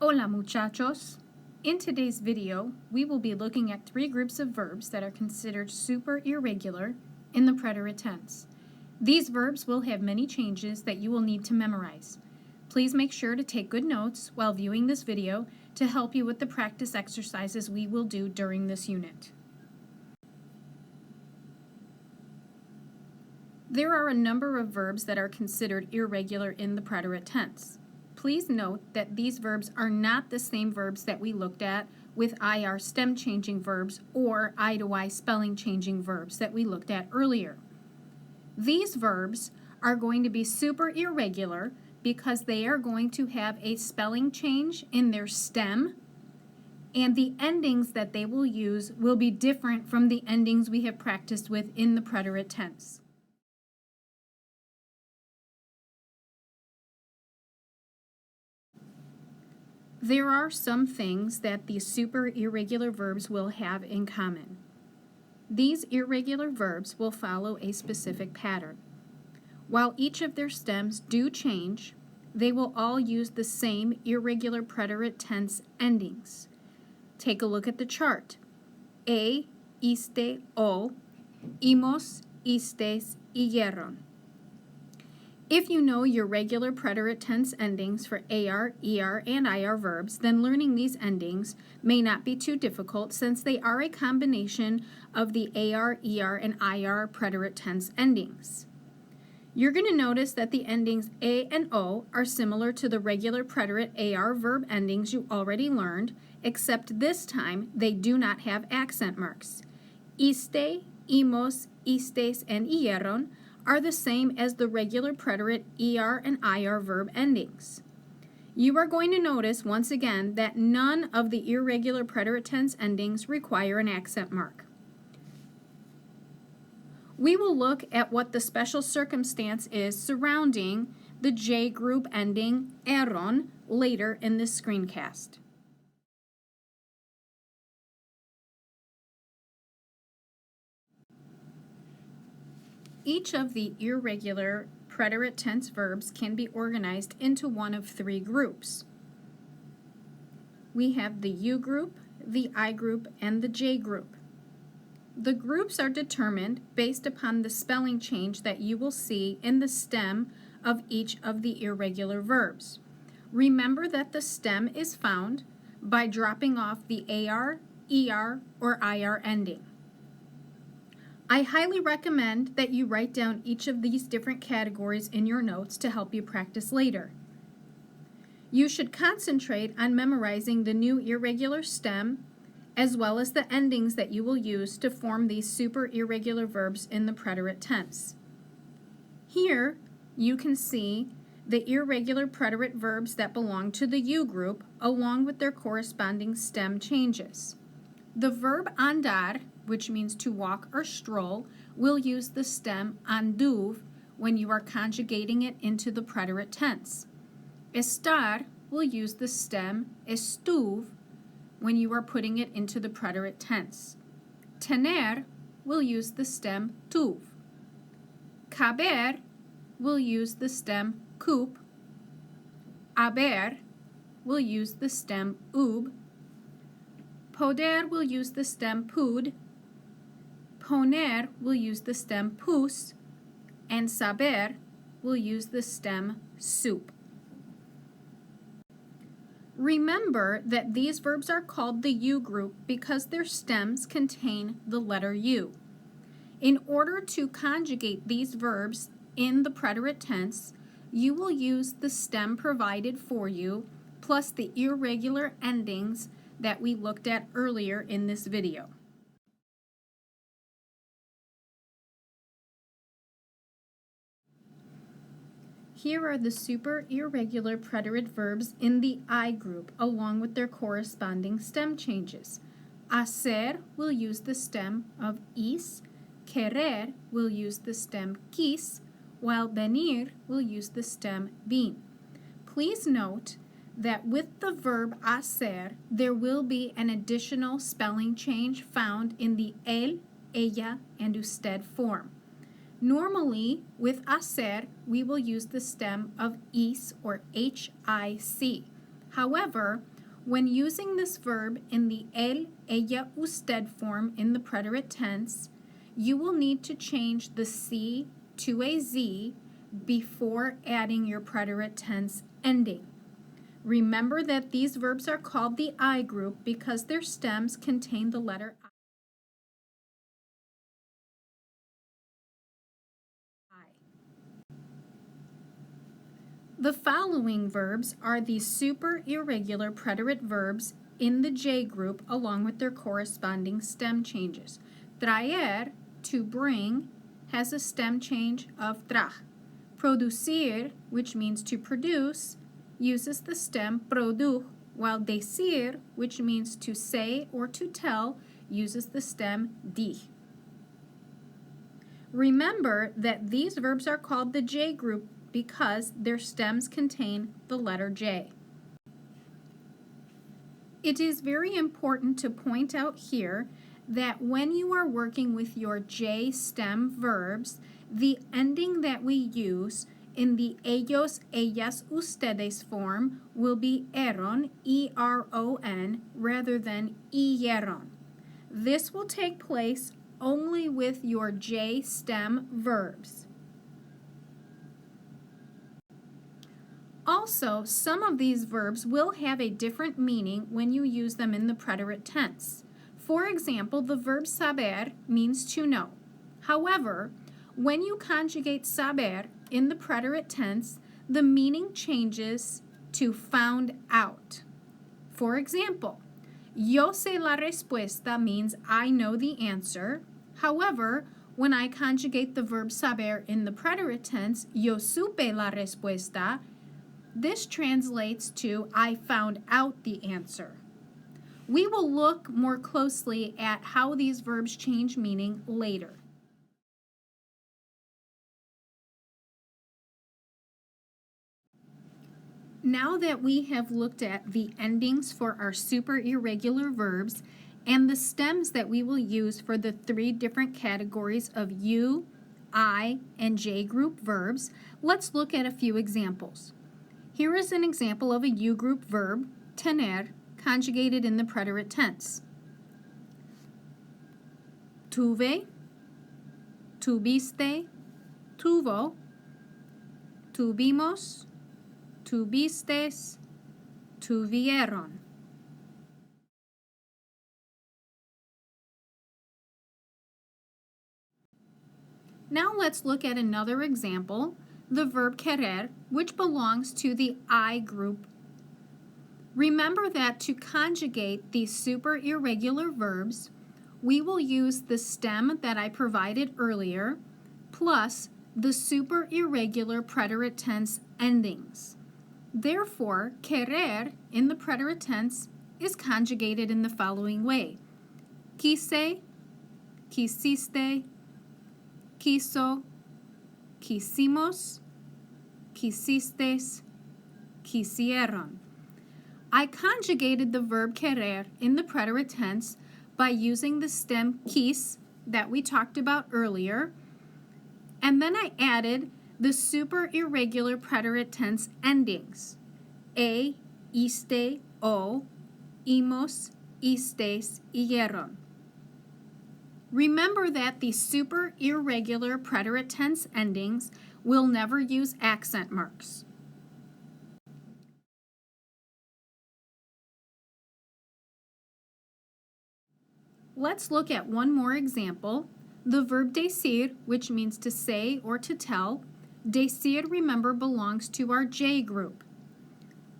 Hola muchachos! In today's video, we will be looking at three groups of verbs that are considered super irregular in the preterite tense. These verbs will have many changes that you will need to memorize. Please make sure to take good notes while viewing this video to help you with the practice exercises we will do during this unit. There are a number of verbs that are considered irregular in the preterite tense. Please note that these verbs are not the same verbs that we looked at with IR stem changing verbs or I to I spelling changing verbs that we looked at earlier. These verbs are going to be super irregular because they are going to have a spelling change in their stem, and the endings that they will use will be different from the endings we have practiced with in the preterite tense. There are some things that these super irregular verbs will have in common. These irregular verbs will follow a specific pattern. While each of their stems do change, they will all use the same irregular preterite tense endings. Take a look at the chart. Iste, o, imos, istes, yeron. If you know your regular preterite tense endings for AR, ER, and IR verbs, then learning these endings may not be too difficult since they are a combination of the AR, ER, and IR preterite tense endings. You're going to notice that the endings A and O are similar to the regular preterite AR verb endings you already learned, except this time they do not have accent marks. Iste, imos, istes, and yeron are the same as the regular preterite ER and IR verb endings. You are going to notice once again that none of the irregular preterite tense endings require an accent mark. We will look at what the special circumstance is surrounding the J group ending eron later in this screencast. Each of the irregular preterite tense verbs can be organized into one of three groups. We have the U group, the I group, and the J group. The groups are determined based upon the spelling change that you will see in the stem of each of the irregular verbs. Remember that the stem is found by dropping off the AR, ER, or IR ending. I highly recommend that you write down each of these different categories in your notes to help you practice later. You should concentrate on memorizing the new irregular stem as well as the endings that you will use to form these super irregular verbs in the preterite tense. Here you can see the irregular preterite verbs that belong to the U group along with their corresponding stem changes. The verb andar, which means to walk or stroll, will use the stem anduv when you are conjugating it into the preterite tense. Estar will use the stem estuv when you are putting it into the preterite tense. Tener will use the stem tuv. Caber will use the stem cup. Aber will use the stem ub. Poder will use the stem pud. Poner will use the stem pus, and saber will use the stem soup. Remember that these verbs are called the U group because their stems contain the letter U. In order to conjugate these verbs in the preterite tense, you will use the stem provided for you plus the irregular endings that we looked at earlier in this video. Here are the super irregular preterite verbs in the I group along with their corresponding stem changes. Hacer will use the stem of is, querer will use the stem quis, while venir will use the stem bin. Please note that with the verb hacer, there will be an additional spelling change found in the él, ella, and usted form. Normally, with hacer, we will use the stem of is or hic. However, when using this verb in the él, ella, usted form in the preterite tense, you will need to change the C to a Z before adding your preterite tense ending. Remember that these verbs are called the I group because their stems contain the letter I. The following verbs are the super irregular preterite verbs in the J group along with their corresponding stem changes. Traer, to bring, has a stem change of tra. Producir, which means to produce, uses the stem produ, while decir, which means to say or to tell, uses the stem di. Remember that these verbs are called the J group because their stems contain the letter J. It is very important to point out here that when you are working with your J stem verbs, the ending that we use in the ellos, ellas, ustedes form will be eron, E-R-O-N, rather than ieron. This will take place only with your J stem verbs. Also, some of these verbs will have a different meaning when you use them in the preterite tense. For example, the verb saber means to know. However, when you conjugate saber in the preterite tense, the meaning changes to found out. For example, yo sé la respuesta means I know the answer. However, when I conjugate the verb saber in the preterite tense, yo supe la respuesta, this translates to I found out the answer. We will look more closely at how these verbs change meaning later. Now that we have looked at the endings for our super irregular verbs and the stems that we will use for the three different categories of U, I, and J group verbs, let's look at a few examples. Here is an example of a U group verb, tener, conjugated in the preterite tense. Tuve, tuviste, tuvo, tuvimos, tuvistes, tuvieron. Now let's look at another example, the verb querer, which belongs to the I group. Remember that to conjugate these super irregular verbs, we will use the stem that I provided earlier, plus the super irregular preterite tense endings. Therefore, querer in the preterite tense is conjugated in the following way. Quise, quisiste, quiso, quisimos, quisistes, quisieron. I conjugated the verb querer in the preterite tense by using the stem quis that we talked about earlier, and then I added the super irregular preterite tense endings, e, iste, o, imos, istes, ieron. Remember that the super irregular preterite tense endings will never use accent marks. Let's look at one more example. The verb decir, which means to say or to tell. Decir, remember, belongs to our J group.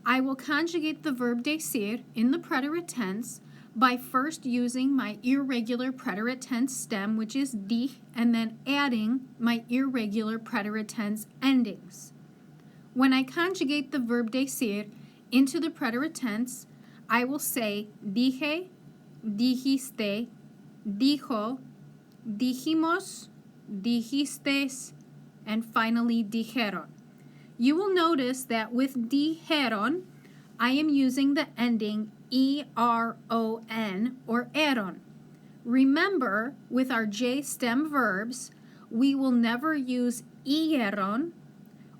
I will conjugate the verb decir in the preterite tense by first using my irregular preterite tense stem, which is di, and then adding my irregular preterite tense endings. When I conjugate the verb decir into the preterite tense, I will say dije, dijiste, dijo, dijimos, dijistes, and finally dijeron. You will notice that with dijeron, I am using the ending E-R-O-N or eron. Remember, with our J stem verbs, we will never use ieron.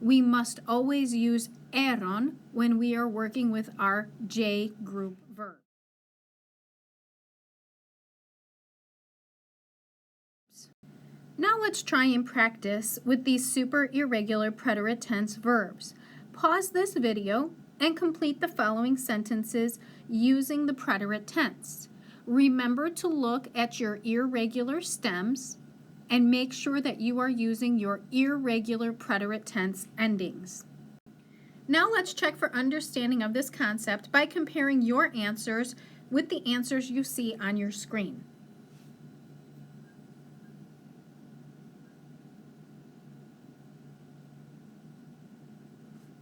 We must always use eron when we are working with our J group verbs. Now let's try and practice with these super irregular preterite tense verbs. Pause this video and complete the following sentences using the preterite tense. Remember to look at your irregular stems and make sure that you are using your irregular preterite tense endings. Now let's check for understanding of this concept by comparing your answers with the answers you see on your screen.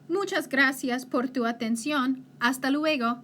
Muchas gracias por tu atención. Hasta luego.